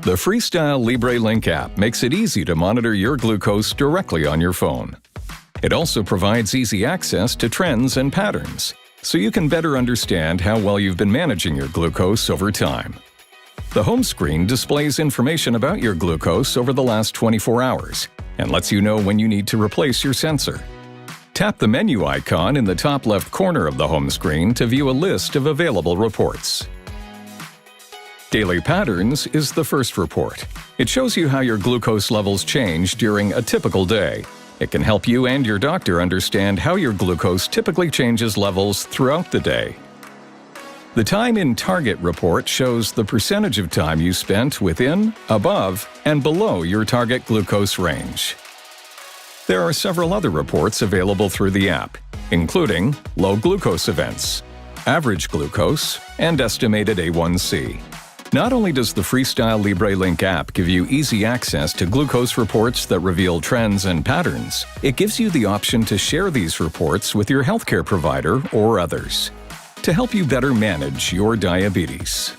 The FreeStyle Libre Link app makes it easy to monitor your glucose directly on your phone. It also provides easy access to trends and patterns, so you can better understand how well you've been managing your glucose over time. The home screen displays information about your glucose over the last 24 hours and lets you know when you need to replace your sensor. Tap the menu icon in the top left corner of the home screen to view a list of available reports. Daily Patterns is the first report. It shows you how your glucose levels change during a typical day. It can help you and your doctor understand how your glucose typically changes levels throughout the day. The Time in Target report shows the percentage of time you spent within, above, and below your target glucose range. There are several other reports available through the app, including low glucose events, average glucose, and estimated A1C. Not only does the FreeStyle Libre Link app give you easy access to glucose reports that reveal trends and patterns, it gives you the option to share these reports with your healthcare provider or others to help you better manage your diabetes.